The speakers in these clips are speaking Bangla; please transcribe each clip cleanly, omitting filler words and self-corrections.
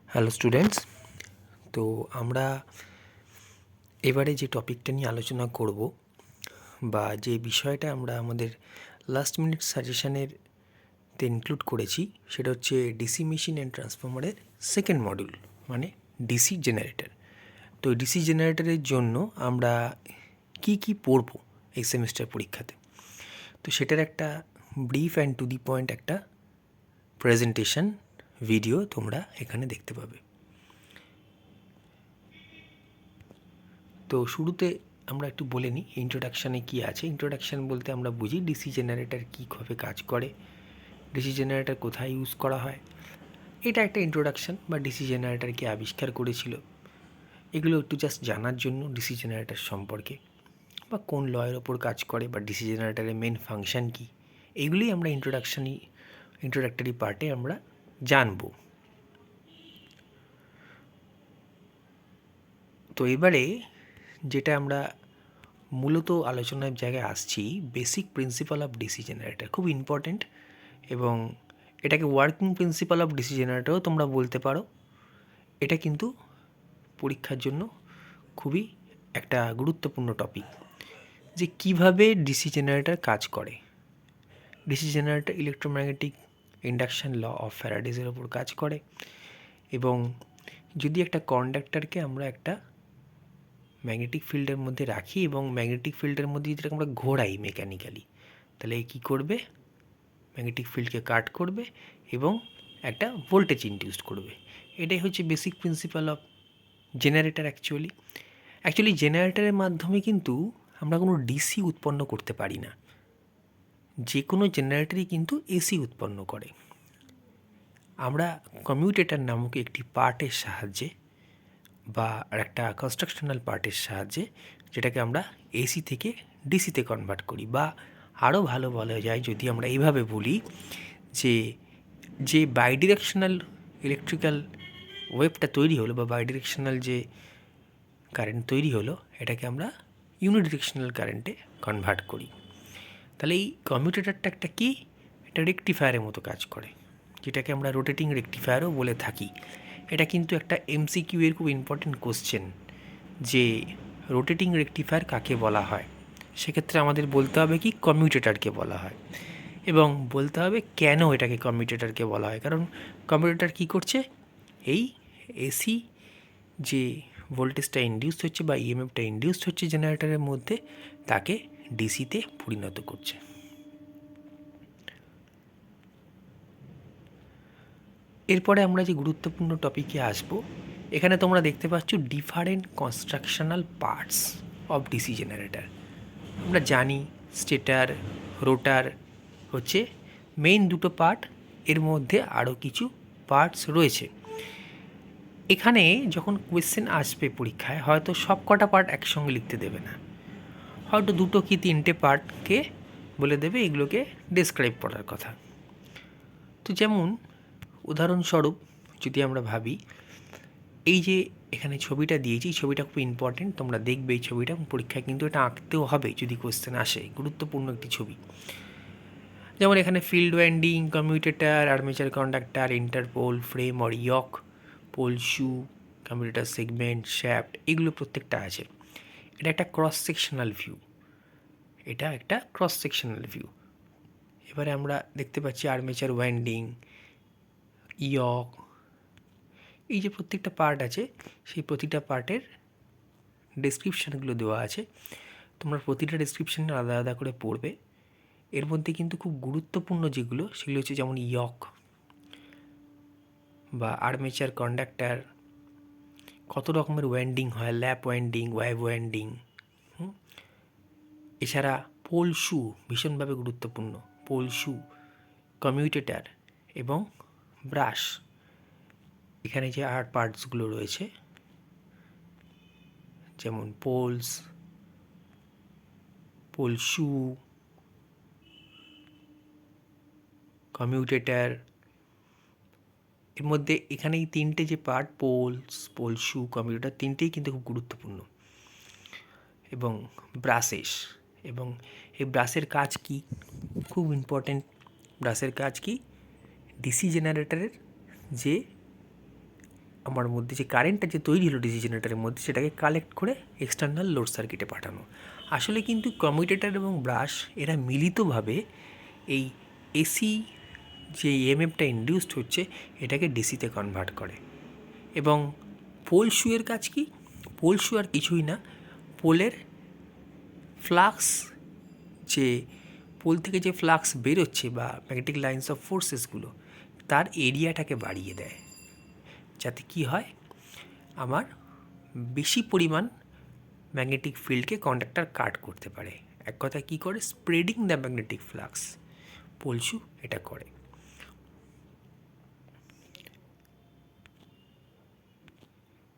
হ্যালো স্টুডেন্টস, তো আমরা এবারে যে টপিকটা নিয়ে আলোচনা করব বা যে বিষয়টা আমরা আমাদের লাস্ট মিনিট সাজেশনের তে ইনক্লুড করেছি সেটা হচ্ছে ডিসি মেশিন অ্যান্ড ট্রান্সফর্মারের সেকেন্ড মডিউল, মানে ডিসি জেনারেটর। তো ডিসি জেনারেটরের জন্য আমরা কি পড়ব এই সেমিস্টার পরীক্ষাতে, তো সেটার একটা brief and to the point একটা প্রেজেন্টেশন ভিডিও তোমরা এখানে দেখতে পাবে। তো শুরুতে আমরা একটু বলে নিই ইন্ট্রোডাকশানে কী আছে। ইন্ট্রোডাকশান বলতে আমরা বুঝি ডিসি জেনারেটর কীভাবে কাজ করে, ডিসি জেনারেটর কোথায় ইউজ করা হয়, এটা একটা ইন্ট্রোডাকশান। বা ডিসি জেনারেটর কে আবিষ্কার করেছিল, এগুলো একটু জাস্ট জানার জন্য ডিসি জেনারেটর সম্পর্কে, বা কোন লয়ের ওপর কাজ করে, বা ডিসি জেনারেটরের মেন ফাংশান কী, এইগুলোই আমরা ইন্ট্রোডাক্টরি পার্টে আমরা জানব। তো এবারে যেটা আমরা মূলত আলোচনার জায়গায় আসছি, basic principal of DC generator খুব ইম্পর্ট্যান্ট, এবং এটাকে ওয়ার্কিং প্রিন্সিপাল অফ ডিসি জেনারেটরও তোমরা বলতে পারো। এটা কিন্তু পরীক্ষার জন্য খুবই একটা গুরুত্বপূর্ণ টপিক, যে কিভাবে ডিসি জেনারেটর কাজ করে। DC generator electromagnetic induction law of ফ্যারাডেজের ওপর কাজ করে, এবং যদি একটা কন্ডাক্টরকে আমরা একটা ম্যাগনেটিক ফিল্ডের মধ্যে রাখি এবং ম্যাগনেটিক ফিল্ডের মধ্যে যদি আমরা ঘোরাই মেকানিক্যালি, তাহলে কী করবে, ম্যাগনেটিক ফিল্ডকে কাট করবে এবং একটা ভোল্টেজ ইনডিউস করবে। এটাই হচ্ছে basic principal of generator. Actually জেনারেটরের মাধ্যমে কিন্তু আমরা কোনো ডিসি উৎপন্ন করতে পারি না, যে কোনো জেনারেটরই কিন্তু এসি উৎপন্ন করে। আমরা কমিউটেটর নামক একটি পার্টের সাহায্যে বা একটা কনস্ট্রাকশনাল পার্টের সাহায্যে, যেটাকে আমরা এসি থেকে ডিসিতে কনভার্ট করি, বা আরও ভালো বলা যায় যদি আমরা এইভাবে বলি, যে বাইডিরেকশনাল ইলেকট্রিক্যাল ওয়েভটা তৈরি হলো, বা বাইডিরেকশনাল যে কারেন্ট তৈরি হলো, এটাকে আমরা ইউনিডিরেকশনাল কারেন্টে কনভার্ট করি। তাহলে এই কমিউটেটরটা একটা কি, এটা রেকটিফায়ারের মতো কাজ করে, যেটাকে আমরা রোটেটিং রেকটিফায়ারও বলে থাকি। এটা কিন্তু একটা এমসিকিউ এর খুব ইম্পর্টেন্ট কোশ্চেন, যে রোটেটিং রেকটিফায়ার কাকে বলা হয়। সেক্ষেত্রে আমাদের বলতে হবে কি, কমিউটেটরকে বলা হয়, এবং বলতে হবে কেন এটাকে কমিউটেটরকে বলা হয়। কারণ কমিউটেটর কী করছে, এই এসি যে ভোল্টেজটা ইনডিউস হচ্ছে বা ইএমএফটা ইনডিউস হচ্ছে জেনারেটরের মধ্যে, তাকে ডিসিতে পরিণত করছে। এরপরে আমরা যে গুরুত্বপূর্ণ টপিকে আসব, এখানে তোমরা দেখতে পাচ্ছ different constructional parts of DC generator. আমরা জানি স্টেটার, রোটার হচ্ছে মেইন দুটো পার্ট, এর মধ্যে আরও কিছু পার্টস রয়েছে। এখানে যখন কোয়েশ্চেন আসবে পরীক্ষায়, হয়তো সব কটা পার্ট একসঙ্গে লিখতে দেবে না, হয়তো দুটো কি তিনটে পার্টকে বলে দেবে এগুলোকে ডেসক্রাইব করার কথা। তো যেমন উদাহরণস্বরূপ যদি আমরা ভাবি, এই যে এখানে ছবিটা দিয়েছি, ছবিটা খুব ইম্পর্টেন্ট, তোমরা দেখবে এই ছবিটা, পরীক্ষায় কিন্তু এটা আঁকতেও হবে যদি কোয়েশ্চেন আসে, গুরুত্বপূর্ণ একটি ছবি। যেমন এখানে field winding, commutator, armature conductor, interpole, frame or yoke, pole shoe, commutator segment, shaft, এগুলো প্রত্যেকটা আছে। এটা একটা ক্রস সেকশনাল ভিউ, এবারে আমরা দেখতে পাচ্ছি আর্মেচার ওয়াইন্ডিং, ইয়ক, এই যে প্রত্যেকটা পার্ট আছে, সেই প্রতিটা পার্টের ডেসক্রিপশানগুলো দেওয়া আছে। তোমরা প্রতিটা ডেসক্রিপশানে আলাদা আলাদা করে পড়বে। এর মধ্যে কিন্তু খুব গুরুত্বপূর্ণ যেগুলো, সেগুলো হচ্ছে যেমন ইয়ক বা আর্মেচার কন্ডাক্টর, কত রকমের ওয়াইন্ডিং হয়, ল্যাপ ওয়াইন্ডিং, ওয়াইভ ওয়াইন্ডিং। এছাড়া পোল শু ভীষণভাবে গুরুত্বপূর্ণ, পোল শু, কমিউটেটর এবং ব্রাশ। এখানে যে আর্ট পার্টসগুলো রয়েছে, যেমন পোলস, পোল শু, কমিউটেটর, এর মধ্যে এখানে এই তিনটে যে part, polls, pole shoe, commutator, তিনটেই কিন্তু খুব গুরুত্বপূর্ণ। এবং ব্রাশেস, এবং এই ব্রাশের কাজ কি, খুব ইম্পর্টেন্ট। ব্রাশের কাজ কি, ডিসি জেনারেটরের যে আমার মধ্যে যে কারেন্টটা যে তৈরি হলো ডিসি জেনারেটরের মধ্যে সেটাকে কালেক্ট করে এক্সটার্নাল লোড সার্কিটে পাঠানো। আসলে কিন্তু কমিউটেটর এবং ব্রাশ এরা মিলিতভাবে এই এসি যে ইএমএফটা ইনডিউসড হচ্ছে এটাকে ডিসিতে কনভার্ট করে। এবং পোল শুয়ের কাজ কি? পোল শু আর কিছুই না, পোলের ফ্লাক্স, যে পোল থেকে যে ফ্লাক্স বেরোচ্ছে বা ম্যাগনেটিক লাইন্স অফ ফোর্সেসগুলো তার এরিয়াটাকে বাড়িয়ে দেয়, যাতে কি হয়, আমার বেশি পরিমাণ ম্যাগনেটিক ফিল্ডকে কন্ডাক্টর কাট করতে পারে। এক কথায় কী করে? Spreading the magnetic flux pole shoe এটা করে।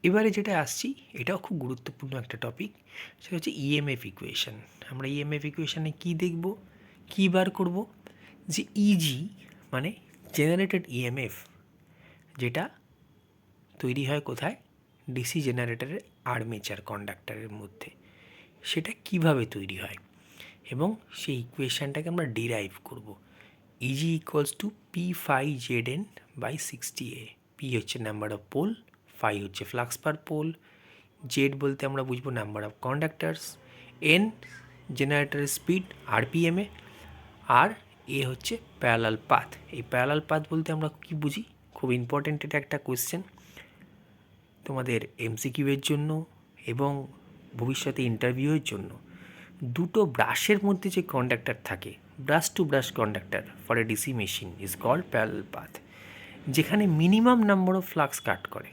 এবারে যেটা আসছি, এটাও খুব গুরুত্বপূর্ণ একটা টপিক, সেটা হচ্ছে ইএমএফ ইকুয়েশন। আমরা ইএমএফ ইকুয়েশানে কী দেখব, কী বার করব? যে ইজি মানে জেনারেটেড ইএমএফ, যেটা তৈরি হয় কোথায়? ডিসি জেনারেটরের আর্মেচার কন্ডাক্টরের মধ্যে, সেটা কিভাবে তৈরি হয় এবং সেই ইকুয়েশানটাকে আমরা ডিরাইভ করব। E G equals to P phi Z N by 60A। P হচ্ছে নাম্বার অফ পোল, ফাই হচ্ছে ফ্লাক্স পার পোল, জেড বলতে আমরা বুঝবো নাম্বার অফ কন্ডাক্টার্স, এন জেনারেটরের স্পিড আরপিএমে, আর এ হচ্ছে প্যারালাল পাথ। এই প্যারালাল পাথ বলতে আমরা কি বুঝি? খুব ইম্পর্টেন্ট এটা একটা কোয়েশ্চেন তোমাদের এমসিকিউয়ের জন্য এবং ভবিষ্যতে ইন্টারভিউয়ের জন্য। দুটো ব্রাশের মধ্যে যে কন্ডাক্টর থাকে, brush to brush conductor for a DC machine is called parallel path, যেখানে minimum number of flux cut করে।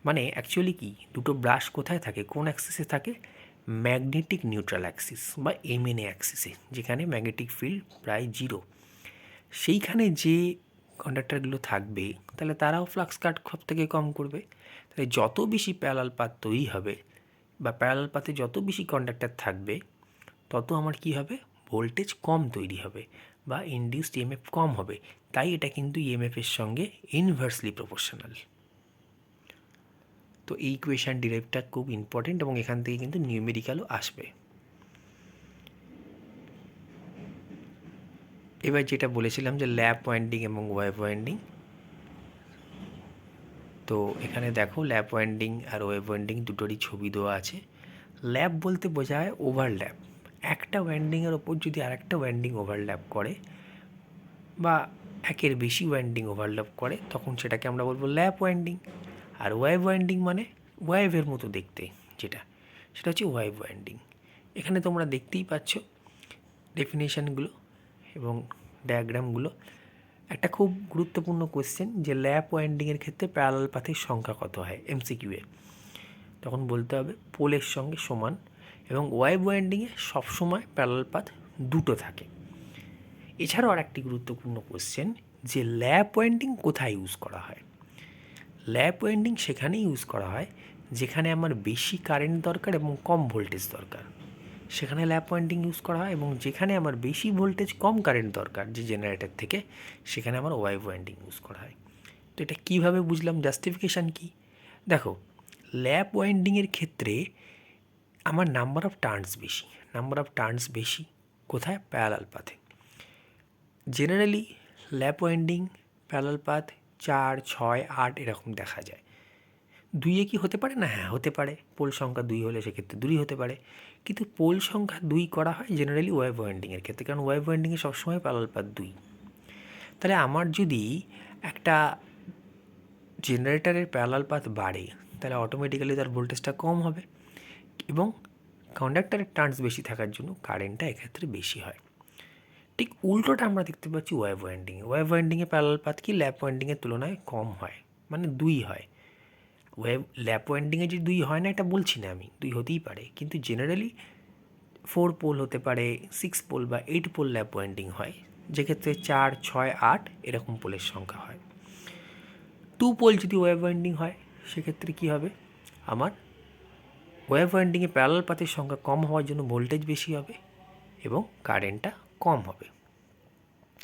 মানে অ্যাকচুয়ালি কি, দুটো ব্রাশ কোথায় থাকে, কোন অ্যাক্সিসে থাকে? ম্যাগনেটিক নিউট্রাল অ্যাক্সিস বা এমএনএ অ্যাক্সিসে, যেখানে ম্যাগনেটিক ফিল্ড প্রায় জিরো। সেইখানে যে কন্ডাক্টরগুলো থাকবে তাহলে তারাও ফ্লাক্স কাট সব থেকে কম করবে। তাই যত বেশি প্যারালাল পাথ তৈরি হবে বা প্যারালাল পাথে যত বেশি কন্ডাক্টর থাকবে তত আমার কি হবে? ভোল্টেজ কম তৈরি হবে বা ইনডিউসড ইএমএফ কম হবে। তাই এটা কিন্তু ইএমএফের সঙ্গে ইনভার্সলি প্রপোর্শনাল। তো এই ইকুয়েশান ডিরাইভটা খুব ইম্পর্টেন্ট এবং এখান থেকে কিন্তু নিউমেরিক্যালও আসবে। এবার যেটা বলেছিলাম যে ল্যাপ ওয়াইন্ডিং এবং ওয়েভ ওয়াইন্ডিং, তো এখানে দেখো ল্যাপ ওয়াইন্ডিং আর ওয়েভ ওয়াইন্ডিং দুটোরই ছবি দেওয়া আছে। ল্যাপ বলতে বোঝায় ওভারল্যাপ, একটা ওয়াইন্ডিংয়ের ওপর যদি আরেকটা ওয়াইন্ডিং ওভারল্যাপ করে বা একের বেশি ওয়াইন্ডিং ওভারল্যাপ করে তখন সেটাকে আমরা বলবো ল্যাপ ওয়াইন্ডিং। আর ওয়েভ ওয়াইন্ডিং মানে ওয়েভের মতো দেখতে যেটা, সেটা হচ্ছে ওয়েভ ওয়াইন্ডিং। এখানে তোমরা দেখতেই পাচ্ছ ডেফিনেশানগুলো এবং ডায়াগ্রামগুলো। একটা খুব গুরুত্বপূর্ণ কোয়েশ্চেন যে ল্যাপ ওয়াইন্ডিংয়ের ক্ষেত্রে প্যারালাল পাথের সংখ্যা কত হয় এমসিকিউয়ে, তখন বলতে হবে পোলের সঙ্গে সমান, এবং ওয়েভ ওয়াইন্ডিংয়ে সবসময় প্যারালাল পাথ দুটো থাকে। এছাড়াও আর একটি গুরুত্বপূর্ণ কোয়েশ্চেন যে ল্যাপ ওয়াইন্ডিং কোথায় ইউজ করা হয়? ল্যাপ ওয়াইন্ডিং সেখানেই ইউজ করা হয় যেখানে আমার বেশি কারেন্ট দরকার এবং কম ভোল্টেজ দরকার, সেখানে ল্যাপ ওয়াইন্ডিং ইউজ করা হয়। এবং যেখানে আমার বেশি ভোল্টেজ কম কারেন্ট দরকার যে জেনারেটর থেকে, সেখানে আমার ওয়েভ ওয়াইন্ডিং ইউজ করা হয়। তো এটা কীভাবে বুঝলাম? জাস্টিফিকেশান কি? দেখো, ল্যাপ ওয়াইন্ডিংয়ের ক্ষেত্রে আমার নাম্বার অফ টার্নস বেশি কোথায়? প্যারালাল পাথে। জেনারেলি ল্যাপ ওয়াইন্ডিং প্যারালাল পাথ 4, 6, 8 এরকম দেখা যায়। 2 কি হতে পারে না? হ্যাঁ, হতে পারে। পোল সংখ্যা 2 হলে সেক্ষেত্রে 2 হতে পারে, কিন্তু পোল সংখ্যা 2 করা হয় জেনারেলি ওয়েভ ওয়াইন্ডিংয়ের ক্ষেত্রে, কারণ ওয়েভ ওয়াইন্ডিংয়ে সবসময় প্যারালাল পাথ 2। তাহলে আমার যদি একটা জেনারেটরের প্যারালাল পাথ বাড়ে তাহলে অটোমেটিক্যালি তার ভোল্টেজটা কম হবে এবং কন্ডাক্টরের টার্নস বেশি থাকার জন্য কারেন্টটা এক্ষেত্রে বেশি হয়। ঠিক উল্টোটা আমরা দেখতে পাচ্ছি ওয়েভ ওয়াইন্ডিংয়ে। ওয়েভ ওয়াইন্ডিংয়ে প্যারালাল পাথ কি ল্যাপ ওয়াইন্ডিংয়ের তুলনায় কম হয়, মানে 2 হয়। ল্যাপ ওয়াইন্ডিংয়ে যে 2 হয় না এটা বলছি না আমি, 2 হতেই পারে, কিন্তু জেনারেলি 4 পোল হতে পারে, 6 পোল বা 8 পোল ল্যাপ ওয়াইন্ডিং হয়, যেক্ষেত্রে 4, 6, 8 এরকম পোলের সংখ্যা হয়। 2 পোল যদি ওয়েভ ওয়াইন্ডিং হয় সেক্ষেত্রে কী হবে? আমার ওয়েভ ওয়াইন্ডিংয়ে প্যারালাল পাথের সংখ্যা কম হওয়ার জন্য ভোল্টেজ বেশি হবে এবং কারেন্টটা কম হবে।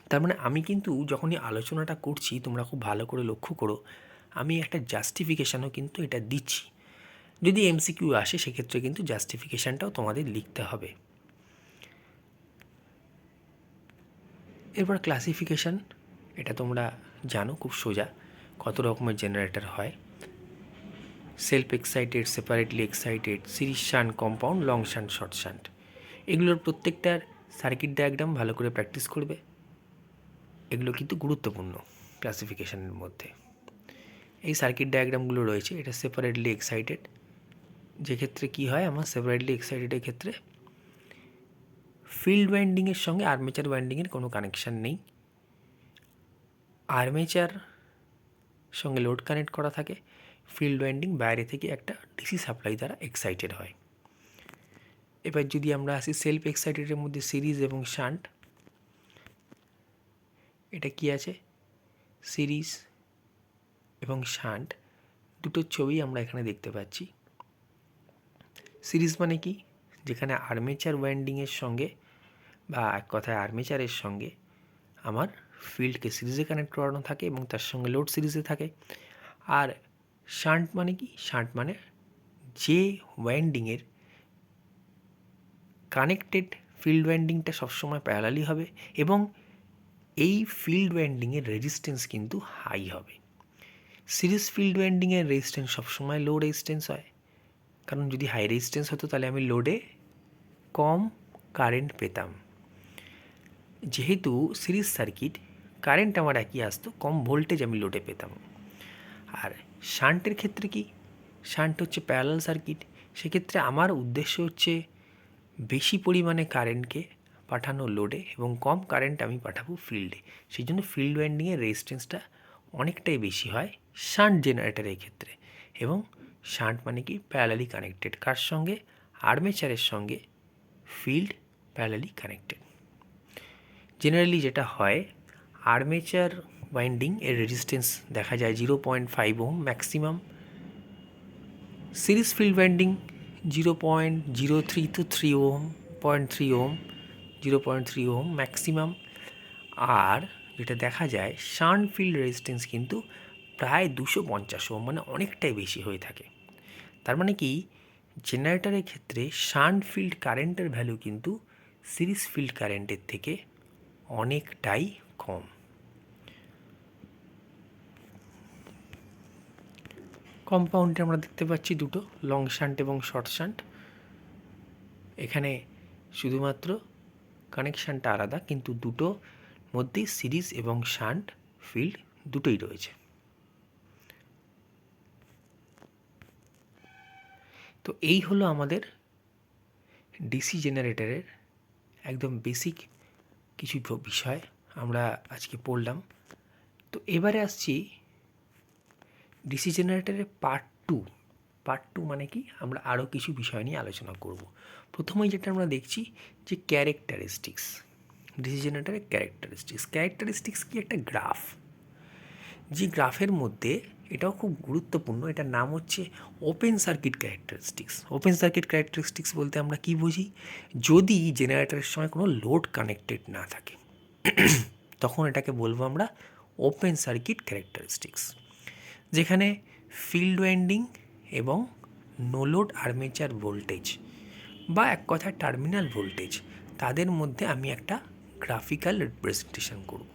তার মানে আমি কিন্তু যখনই আলোচনাটা করছি তোমরা খুব ভালো করে লক্ষ্য করো, আমি একটা জাস্টিফিকেশানও কিন্তু এটা দিচ্ছি। যদি এমসিকিউ আসে সেক্ষেত্রে কিন্তু জাস্টিফিকেশানটাও তোমাদের লিখতে হবে। এরপর ক্লাসিফিকেশান, এটা তোমরা জানো খুব সোজা কত রকমের জেনারেটর হয়। Self excited, separately excited, series shunt compound, long shunt, short shunt, এগুলোর প্রত্যেকটার সার্কিট ডায়াগ্রাম ভালো করে প্র্যাকটিস করবে। এগুলো কিন্তু গুরুত্বপূর্ণ ক্লাসিফিকেশনের মধ্যে। এই সার্কিট ডায়াগ্রামগুলো রয়েছে, এটা সেপারেটলি এক্সাইটেড, যেক্ষেত্রে কি হয়, আমার সেপারেটলি এক্সাইটেডের ক্ষেত্রে ফিল্ড ওয়াইন্ডিংয়ের সঙ্গে আর্মেচার ওয়াইন্ডিংয়ের কোনো কানেকশান নেই। আর্মেচার সঙ্গে লোড কানেক্ট করা থাকে, ফিল্ড ওয়াইন্ডিং বাইরে থেকে একটা ডিসি সাপ্লাই দ্বারা এক্সাইটেড হয়। এবার যদি আমরা আসি সেলফ এক্সাইটেডের মধ্যে সিরিজ এবং শান্ট, এটা কি আছে, সিরিজ এবং শান্ট দুটো ছবি আমরা এখানে দেখতে পাচ্ছি। সিরিজ মানে কি, যেখানে আর্মেচার ওয়াইন্ডিংয়ের সঙ্গে বা এক কথায় আর্মেচারের সঙ্গে আমার ফিল্ডকে সিরিজে কানেক্ট করানো থাকে এবং তার সঙ্গে লোড সিরিজে থাকে। আর শান্ট মানে কি, শান্ট মানে যে ওয়াইন্ডিংয়ের কানেক্টেড ফিল্ড ওয়াইন্ডিংটা সবসময় প্যারালালি হবে এবং এই ফিল্ড ওয়াইন্ডিংয়ের রেজিস্ট্যান্স কিন্তু হাই হবে। সিরিজ ফিল্ড ওয়াইন্ডিংয়ের রেজিস্ট্যান্স সবসময় লো রেজিস্ট্যান্স হয়, কারণ যদি হাই রেজিস্ট্যান্স হতো তাহলে আমি লোডে কম কারেন্ট পেতাম। যেহেতু সিরিজ সার্কিট, কারেন্ট আমার একই আসতো, কম ভোল্টেজ আমি লোডে পেতাম। আর শান্টের ক্ষেত্রে কি, শান্ট হচ্ছে প্যারালাল সার্কিট, সেক্ষেত্রে আমার উদ্দেশ্য হচ্ছে বেশি পরিমাণে কারেন্টকে পাঠানো লোডে এবং কম কারেন্ট আমি পাঠাবো ফিল্ডে। সেই জন্য ফিল্ড ওয়াইন্ডিংয়ের রেজিস্ট্যান্সটা অনেকটাই বেশি হয় শান্ট জেনারেটরের ক্ষেত্রে। এবং শান্ট মানে কি, প্যারালালি কানেক্টেড, কার সঙ্গে, আর্মেচারের সঙ্গে ফিল্ড প্যারালালি কানেক্টেড। জেনারেলি যেটা হয়, আর্মেচার ওয়াইন্ডিং এর রেজিস্ট্যান্স দেখা যায় 0.5 ohm maximum, series field winding 0.03 to 3 ohm, 0.3 ohm, 0.3 ohm maximum. আর যেটা দেখা যায় শান্ট ফিল্ড রেজিস্ট্যান্স কিন্তু প্রায় 250 ওহম, মানে অনেকটাই বেশি হয়ে থাকে। তার মানে কি, জেনারেটরের ক্ষেত্রে শান্ট ফিল্ড কারেন্টের ভ্যালু কিন্তু সিরিজ ফিল্ড কারেন্টের থেকে অনেকটাই কম। কম্পাউন্ডে আমরা দেখতে পাচ্ছি দুটো, লং শান্ট এবং শর্ট শান্ট। এখানে শুধুমাত্র কানেকশানটা আলাদা, কিন্তু দুটো মধ্যেই সিরিজ এবং শান্ট ফিল্ড দুটোই রয়েছে। তো এই হলো আমাদের ডিসি জেনারেটরের একদম বেসিক কিছু বিষয় আমরা আজকে পড়লাম। তো এবারে আসছি ডিসি জেনারেটরের পার্ট টু মানে কি, আমরা আরও কিছু বিষয় নিয়ে আলোচনা করব। প্রথমেই যেটা আমরা দেখছি যে ক্যারেক্টারিস্টিক্স, ডিসি জেনারেটরের ক্যারেক্টারিস্টিক্স কি, একটা গ্রাফ, যে গ্রাফের মধ্যে এটাও খুব গুরুত্বপূর্ণ, এটার নাম হচ্ছে open circuit characteristics. Open circuit characteristics বলতে আমরা কি বুঝি, যদি জেনারেটরের সময় কোনো লোড কানেক্টেড না থাকে তখন এটাকে বলবো আমরা ওপেন সার্কিট ক্যারেক্টারিস্টিক্স, যেখানে ফিল্ড ওয়াইন্ডিং এবং নো লোড আর্মেচার ভোল্টেজ বা এক কথায় টার্মিনাল ভোল্টেজ, তাদের মধ্যে আমি একটা গ্রাফিক্যাল রিপ্রেজেন্টেশন করব।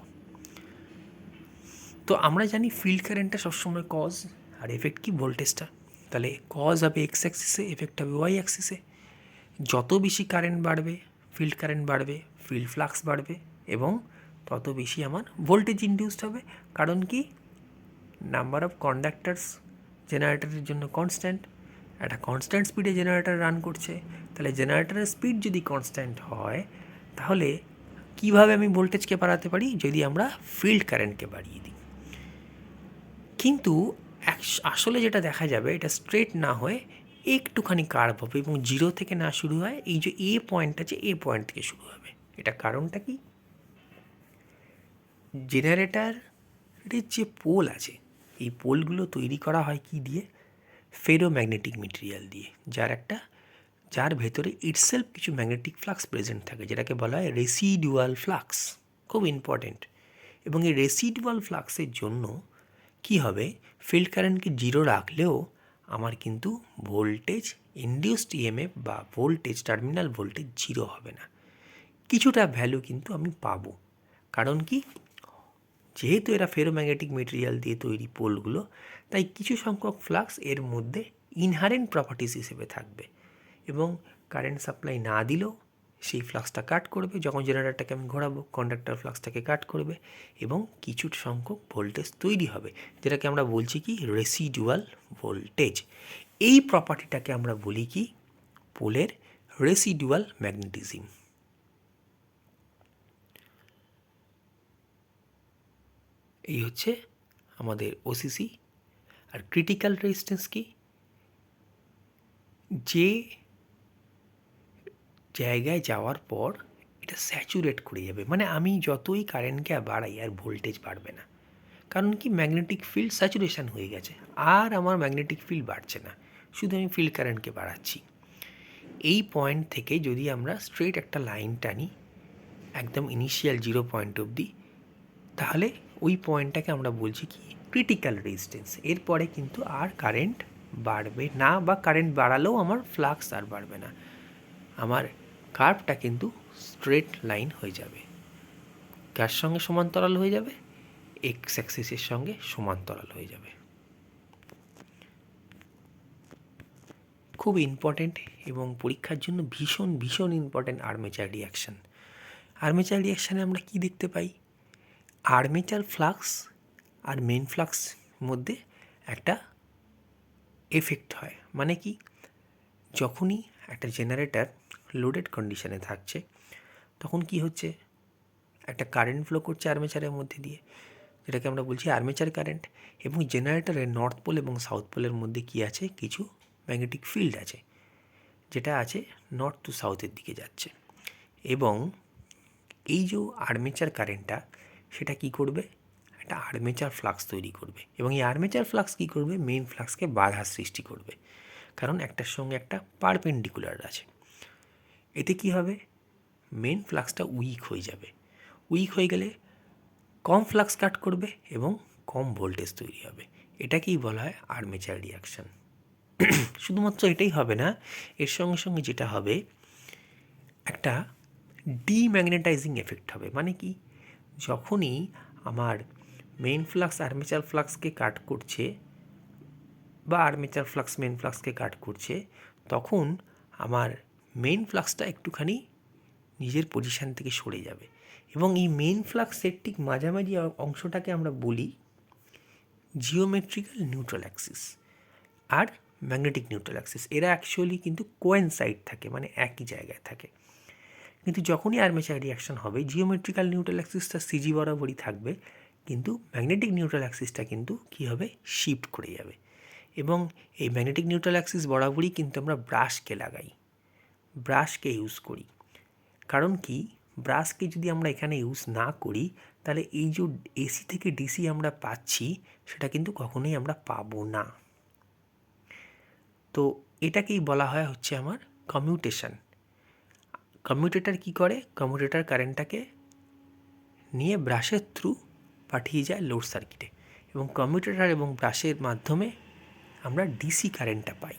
তো আমরা জানি ফিল্ড কারেন্টটা সবসময় কজ আর এফেক্ট কি, ভোল্টেজটা। তাহলে কজ হবে এক্স অ্যাক্সিসে, এফেক্ট হবে ওয়াই অ্যাক্সিসে। যত বেশি কারেন্ট বাড়বে, ফিল্ড কারেন্ট বাড়বে, ফিল্ড ফ্লাক্স বাড়বে এবং তত বেশি আমার ভোল্টেজ ইনডিউসড হবে। কারণ কি, নাম্বার অফ কন্ডাক্টার্স জেনারেটরের জন্য কনস্ট্যান্ট, একটা কনস্ট্যান্ট স্পিডে জেনারেটর রান করছে, তাহলে জেনারেটরের স্পিড যদি কনস্ট্যান্ট হয় তাহলে কিভাবে আমি ভোল্টেজকে বাড়াতে পারি, যদি আমরা ফিল্ড কারেন্টকে বাড়িয়ে দিই। কিন্তু আসলে যেটা দেখা যাবে, এটা স্ট্রেট না হয়ে একটুখানি কার্ভ হবে এবং জিরো থেকে না শুরু হয়, এই যে এ পয়েন্ট আছে, এ পয়েন্ট থেকে শুরু হবে। এটা কারণটা কি, জেনারেটরের যে পোল আছে, এই পোলগুলো তৈরি করা হয় কি দিয়ে, ফেরোম্যাগনেটিক মেটেরিয়াল দিয়ে, যার ভেতরে ইটসেলফ কিছু ম্যাগনেটিক ফ্লাক্স প্রেজেন্ট থাকে, যেটাকে বলা হয় রেসিডুয়াল ফ্লাক্স, খুব ইম্পর্টেন্ট। এবং এই রেসিডুয়াল ফ্লাক্সের জন্য কি হবে, ফিল্ড কারেন্টকে জিরো রাখলেও আমার কিন্তু ভোল্টেজ ইনডিউসড ইএমএফ বা ভোল্টেজ, টার্মিনাল ভোল্টেজ জিরো হবে না, কিছুটা ভ্যালু কিন্তু আমি পাবো। কারণ কি, যেহেতু এরা ফেরোম্যাগনেটিক মেটেরিয়াল দিয়ে তৈরি পোলগুলো, তাই কিছু সংখ্যক ফ্লাক্স এর মধ্যে ইনহারেন্ট প্রপার্টিস হিসেবে থাকবে এবং কারেন্ট সাপ্লাই না দিলেও সেই ফ্লাক্সটা কাট করবে। যখন জেনারেটরটাকে আমি ঘোরাবো কন্ডাক্টর ফ্লাক্সটাকে কাট করবে এবং কিছু সংখ্যক ভোল্টেজ তৈরি হবে, যেটাকে আমরা বলছি কি রেসিডুয়াল ভোল্টেজ। এই প্রপার্টিটাকে আমরা বলি কি পোলের রেসিডুয়াল ম্যাগনেটিজম। এই হচ্ছে আমাদের ওসিসি। আর ক্রিটিক্যাল রেজিস্ট্যান্স কি, যে জায়গায় যাওয়ার পর এটা স্যাচুরেট করে যাবে, মানে আমি যতই কারেন্টকে বাড়াই আর ভোল্টেজ বাড়বে না, কারণ কি ম্যাগনেটিক ফিল্ড স্যাচুরেশন হয়ে গেছে, আর আমার ম্যাগনেটিক ফিল্ড বাড়ছে না, শুধু আমি ফিল্ড কারেন্টকে বাড়াচ্ছি। এই পয়েন্ট থেকে যদি আমরা স্ট্রেট একটা লাইন টানি একদম ইনিশিয়াল 0 পয়েন্ট অবধি, তাহলে ওই পয়েন্টটাকে আমরা বলছি কি ক্রিটিক্যাল রেজিস্ট্যান্স। এরপরে কিন্তু আর কারেন্ট বাড়বে না, বা কারেন্ট বাড়ালেও আমার ফ্লাক্স আর বাড়বে না, আমার কার্ভটা কিন্তু স্ট্রেট লাইন হয়ে যাবে। কার সঙ্গে সমান্তরাল হয়ে যাবে? এক্স অ্যাক্সিসের সঙ্গে সমান্তরাল হয়ে যাবে। খুব ইম্পর্টেন্ট এবং পরীক্ষার জন্য ভীষণ ভীষণ ইম্পর্টেন্ট আর্মেচার রিয়াকশান। আর্মেচার রিয়াকশানে আমরা কি দেখতে পাই? আর্মেচার ফ্লাক্স আর মেন ফ্লাক্স মধ্যে একটা এফেক্ট হয়। মানে কি, যখনই একটা জেনারেটর লোডেড কন্ডিশনে থাকছে তখন কি হচ্ছে, একটা কারেন্ট ফ্লো করছে আর্মেচারের মধ্যে দিয়ে, যেটাকে আমরা বলছি আর্মেচার কারেন্ট। এবং জেনারেটরের নর্থ পোল এবং সাউথ পোলের মধ্যে কি আছে, কিছু ম্যাগনেটিক ফিল্ড আছে, যেটা আছে নর্থ টু সাউথের দিকে যাচ্ছে। এবং এই যে আর্মেচার কারেন্টটা, সেটা কি করবে, একটা আর্মেচার ফ্লাক্স তৈরি করবে। এবং এই আর্মেচার ফ্লাক্স কি করবে, মেইন ফ্লাক্সকে বাধা সৃষ্টি করবে, কারণ একটার সঙ্গে একটা পারপেন্ডিকুলার আছে। এতে কি হবে, মেন ফ্লাক্সটা উইক হয়ে যাবে। উইক হয়ে গেলে কম ফ্লাক্স কাট করবে এবং কম ভোল্টেজ তৈরি হবে। এটাকেই বলা হয় আর্মেচার রিয়াকশান। শুধুমাত্র এটাই হবে না, এর সঙ্গে সঙ্গে যেটা হবে, একটা ডিম্যাগনেটাইজিং এফেক্ট হবে। মানে কি, যখনই আমার মেইন ফ্লাক্স আর্মেচার ফ্লাক্সকে কাট করছে বা আর্মেচার ফ্লাক্স মেইন ফ্লাক্সকে কাট করছে, তখন আমার মেইন ফ্লাক্সটা একটুখানি নিজের পজিশান থেকে সরে যাবে। এবং এই মেইন ফ্লাক্সের ঠিক মাঝামাঝি অংশটাকে আমরা বলি জিওমেট্রিক্যাল নিউট্রাল অ্যাক্সিস আর ম্যাগনেটিক নিউট্রাল অ্যাক্সিস। এরা অ্যাকচুয়ালি কিন্তু কোয়েনসাইড থাকে, মানে একই জায়গায় থাকে। কিন্তু যখনই আর্মেচার রিয়াকশন হবে, জিওমেট্রিক্যাল নিউট্রাল অ্যাক্সিসটা সিজি বরাবরই থাকবে, কিন্তু ম্যাগনেটিক নিউট্রাল অ্যাক্সিসটা কিন্তু কী হবে, শিফট করে যাবে। এবং এই ম্যাগনেটিক নিউট্রাল অ্যাক্সিস বরাবরই কিন্তু আমরা ব্রাশকে লাগাই, ব্রাশকে ইউজ করি। কারণ কি, ব্রাশকে যদি আমরা এখানে ইউজ না করি, তাহলে এই যে এসি থেকে ডিসি আমরা পাচ্ছি, সেটা কিন্তু কখনোই আমরা পাবো না। তো এটাকেই বলা হয় হচ্ছে আমার কমিউটেশন। কমিউটেটর কি করে, কমিউটেটর কারেন্টটাকে নিয়ে ব্রাশের থ্রু পাঠিয়ে যায় লোড সার্কিটে, এবং কমিউটেটর এবং ব্রাশের মাধ্যমে আমরা ডিসি কারেন্টটা পাই।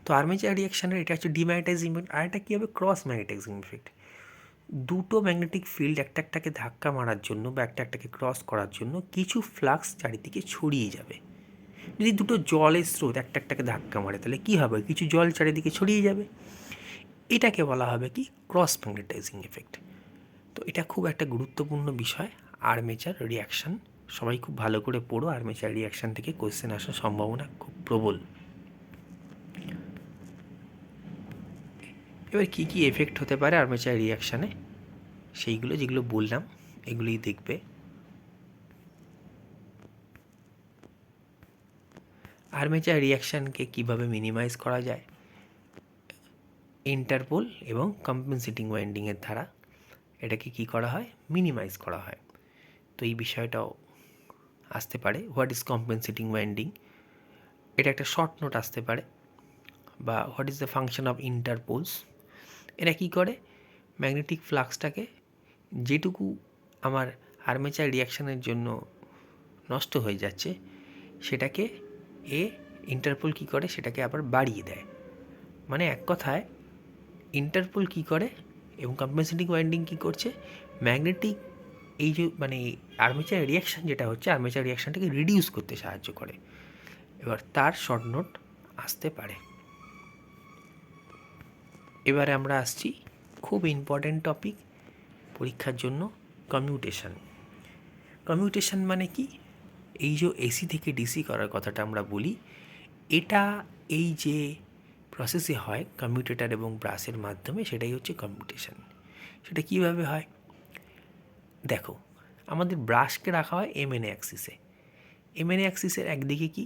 তো আর্মেচার রিয়াকশানের এটা হচ্ছে ডিম্যাগনেটাইজিং ইফেক্ট। আর এটা কী হবে, ক্রস ম্যাগনেটাইজিং ইফেক্ট। দুটো ম্যাগনেটিক ফিল্ড একটাকে ধাক্কা মারার জন্য বা একটাকে ক্রস করার জন্য কিছু ফ্লাক্স চারিদিকে ছড়িয়ে যাবে। যদি দুটো জলের স্রোত একটাকে ধাক্কা মারে, তাহলে কী হবে, কিছু জল চারিদিকে ছড়িয়ে যাবে। এটাকে বলা হবে কি ক্রস ম্যাগনেটাইজিং এফেক্ট। তো এটা খুব একটা গুরুত্বপূর্ণ বিষয়, আর্মেচার রিয়াকশান। সবাই খুব ভালো করে পড়ো, আর্মেচার রিয়াকশান থেকে কোয়েশ্চেন আসার সম্ভাবনা খুব প্রবল। এবার কী কী এফেক্ট হতে পারে আর্মেচার রিয়াকশানে, সেইগুলো যেগুলো বললাম এগুলোই দেখবে। আর্মেচার রিয়াকশানকে কীভাবে মিনিমাইজ করা যায়, ইন্টারপোল এবং কম্পেনসেটিং ওয়াইন্ডিংয়ের দ্বারা এটাকে কী করা হয়, মিনিমাইজ করা হয়। তো এই বিষয়টাও আসতে পারে, হোয়াট ইজ কম্পেনসেটিং ওয়াইন্ডিং, এটা একটা শর্ট নোট আসতে পারে। বা what is the function of interpoles, এরা কী করে, ম্যাগনেটিক ফ্লাক্সটাকে যেটুকু আমার আর্মেচার রিয়াকশানের জন্য নষ্ট হয়ে যাচ্ছে, সেটাকে ইন্টারপোল কী করে, সেটাকে আবার বাড়িয়ে দেয়। মানে এক কথায় ইন্টারপোল কী করে এবং কম্পেনসেটিং ওয়াইন্ডিং কী করছে, ম্যাগনেটিক এই যে মানে আর্মেচার রিয়াকশান যেটা হচ্ছে, আর্মেচার রিয়াকশানটাকে রিডিউস করতে সাহায্য করে। এবার তার শর্ট নোট আসতে পারে। এবারে আমরা আসছি খুব ইম্পর্ট্যান্ট টপিক পরীক্ষার জন্য, কমিউটেশন। কমিউটেশন মানে কি? এই যে এসি থেকে ডিসি করার কথাটা আমরা বলি, এটা এই যে প্রসেসে হয় কমিউটেটর এবং ব্রাশের মাধ্যমে, সেটাই হচ্ছে কমিউটেশন। সেটা কীভাবে হয় দেখো, আমাদের ব্রাশকে রাখা হয় এমএনএ অ্যাক্সিসে। এমএনএ অ্যাক্সিসের একদিকে কি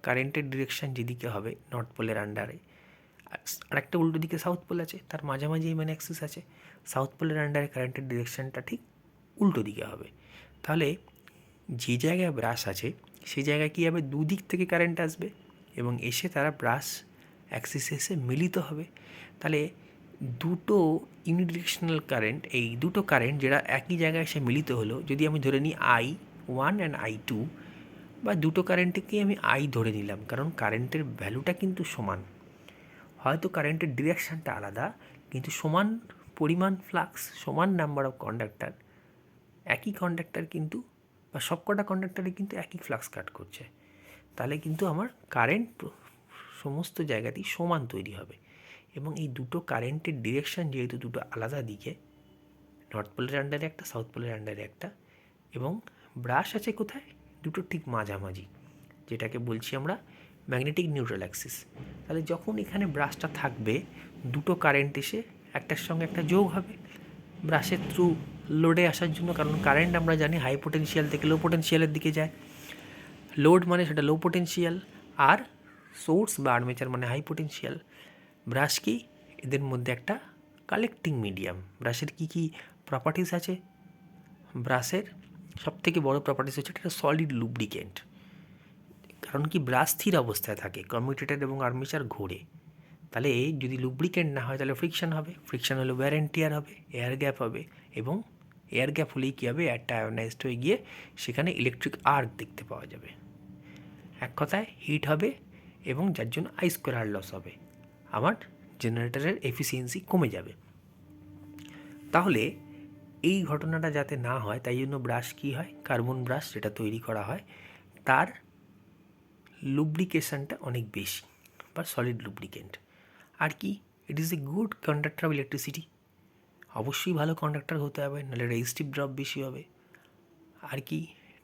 কারেন্টের ডিরেকশন যেদিকে হবে নর্থ পোলের আন্ডারে, আর একটা উল্টো দিকে সাউথ পোল আছে, তার মাঝামাঝি এমএনএ অ্যাক্সিস আছে। সাউথ পোলের আন্ডারে কারেন্টের ডিরেকশনটা ঠিক উল্টো দিকে হবে। তাহলে যে জায়গায় ব্রাশ আছে সেই জায়গায় কী হবে, দুদিক থেকে কারেন্ট আসবে এবং এসে তারা ব্রাশ অ্যাক্সিসে এসে মিলিত হবে। তাহলে দুটো ইউনিডিরেকশনাল কারেন্ট, এই দুটো কারেন্ট যেটা একই জায়গায় এসে মিলিত হলো, যদি আমি ধরে নিই I1 অ্যান্ড I2, বা দুটো কারেন্টকেই আমি I ধরে নিলাম, কারণ কারেন্টের ভ্যালুটা কিন্তু সমান। হয়তো কারেন্টের ডিরেকশানটা আলাদা, কিন্তু সমান পরিমাণ ফ্লাক্স, সমান নাম্বার অফ কন্ডাক্টার, একই কন্ডাক্টার কিন্তু, বা সবকটা কন্ডাক্টারে কিন্তু একই ফ্লাক্স কাট করছে। তাহলে কিন্তু আমার কারেন্ট সমস্ত জায়গাতেই সমান তৈরি হবে। এবং এই দুটো কারেন্টের ডিরেকশান যেহেতু দুটো আলাদা দিকে, নর্থ পোলের আন্ডারে একটা, সাউথ পোলের আন্ডারে একটা, এবং ব্রাশ আছে কোথায়, দুটো ঠিক মাঝামাঝি, যেটাকে বলছি আমরা ম্যাগনেটিক নিউট্রাল অ্যাক্সিস। তাহলে যখন এখানে ব্রাশটা থাকবে, দুটো কারেন্ট এসে একটার সঙ্গে একটা যোগ হবে ব্রাশের থ্রু লোডে আসার জন্য, কারণ কারেন্ট আমরা জানি হাই পোটেনশিয়াল থেকে লো পোটেনশিয়ালের দিকে যায়। লোড মানে সেটা লো পোটেনশিয়াল, আর সোর্স বা আর্মেচার মানে হাই পোটেনশিয়াল। ব্রাশ কি, এদের মধ্যে একটা কালেক্টিং মিডিয়াম। ব্রাশের কী কী প্রপার্টিস আছে? ব্রাশের সবথেকে বড় প্রপার্টিস হচ্ছে এটা সলিড লুব্রিকেন্ট। কারণ কি, ব্রাশ স্থির অবস্থায় থাকে, কমিউটেটর এবং আর্মেচার ঘোরে। তাহলে যদি লুব্রিকেন্ট না হয় তাহলে ফ্রিকশন হবে, ফ্রিকশন হলে ওয়্যার অ্যান্ড টিয়ার হবে, এয়ার গ্যাপ হবে, এবং এয়ার গ্যাপ হলেই কী হবে, এয়ারটা আয়োনাইজড হয়ে গিয়ে সেখানে ইলেকট্রিক আর্ক দেখতে পাওয়া যাবে। এক কথায় হিট হবে, এবং যার জন্য আই স্কোয়ার লস হবে, আমার জেনারেটরের এফিসিয়েন্সি কমে যাবে। তাহলে এই ঘটনাটা যাতে না হয়, তাই জন্য ব্রাশ কী হয়, কার্বন ব্রাশ যেটা তৈরি করা হয়, তার লুব্রিকেশনটা অনেক বেশি, বা সলিড লুব্রিকেন্ট। আর কি, it is a good conductor of electricity. অবশ্যই ভালো কন্ডাক্টর হতে হবে, নাহলে রেজিস্টিভ ড্রপ বেশি হবে। আর কি,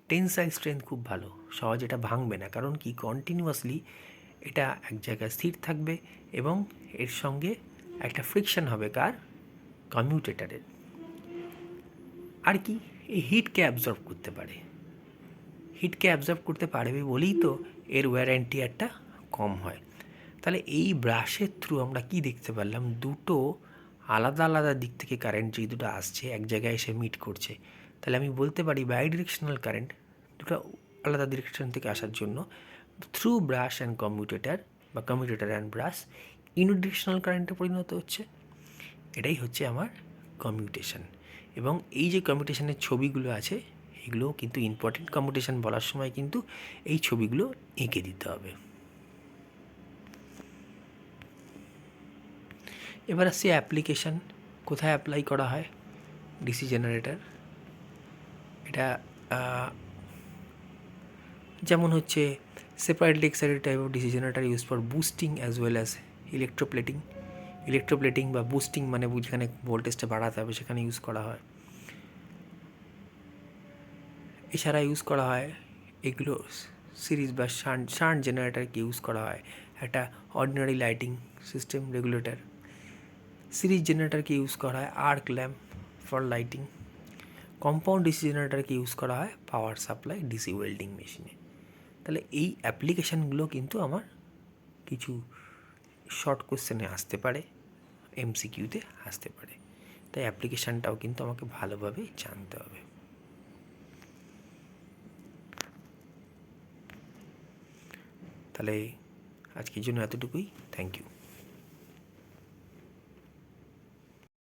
টেনসাইল স্ট্রেংথ খুব ভালো, সহজ এটা ভাঙবে না, কারণ কি, কন্টিনিউয়াসলি এটা এক জায়গায় স্থির থাকবে, এবং এর সঙ্গে একটা ফ্রিকশন হবে কার, কমিউটেটারের। আর কি, এই হিটকে অ্যাবজর্ব করতে পারে। হিটকে অ্যাবজর্ব করতে পারবে বলেই তো এর ওয়্যার অ্যান্ড টিয়ারটা কম হয়। তাহলে এই ব্রাশের থ্রু আমরা কি দেখতে পারলাম, দুটো আলাদা আলাদা দিক থেকে কারেন্ট যে দুটো আসছে এক জায়গায় এসে মিট করছে। তাহলে আমি বলতে পারি বাই ডিরেকশনাল কারেন্ট দুটো আলাদা ডিরেকশন থেকে আসার জন্য থ্রু ব্রাশ অ্যান্ড কমিউটেটার, বা কমিউটেটার অ্যান্ড ব্রাশ ইউনিডিরেকশনাল কারেন্টে পরিণত হচ্ছে। এটাই হচ্ছে আমার কমিউটেশন। এবং এই যে কমিউটেশনের ছবিগুলো আছে, এগুলোও কিন্তু ইম্পর্টেন্ট। কমিউটেশন বলার সময় কিন্তু এই ছবিগুলো এঁকে দিতে হবে। এবার আসছে অ্যাপ্লিকেশান, কোথায় অ্যাপ্লাই করা হয় ডিসি জেনারেটর। এটা যেমন হচ্ছে separately excited type of DC generator use for boosting as well as electroplating. Electroplating বা বুস্টিং মানে যেখানে ভোল্টেজটা বাড়াতে হবে সেখানে ইউজ করা হয়। এছাড়া ইউজ করা হয় এগুলো সিরিজ বা শান্ট জেনারেটরকে ইউজ করা হয় একটা ordinary lighting system regulator. Series জেনারেটরকে ইউজ করা হয় arc lamp for lighting. Compound DC জেনারেটরকে ইউজ করা হয় পাওয়ার সাপ্লাই ডিসি ওয়েল্ডিং মেশিনে। তাহলে এই অ্যাপ্লিকেশানগুলো কিন্তু আমার কিছু শর্ট কোশ্চেনে আসতে পারে, এমসিকিউতে আসতে পারে, তাই অ্যাপ্লিকেশানটাও কিন্তু আমাকে ভালোভাবে জানতে হবে। তাহলে আজকের জন্য এতটুকুই, থ্যাংক ইউ।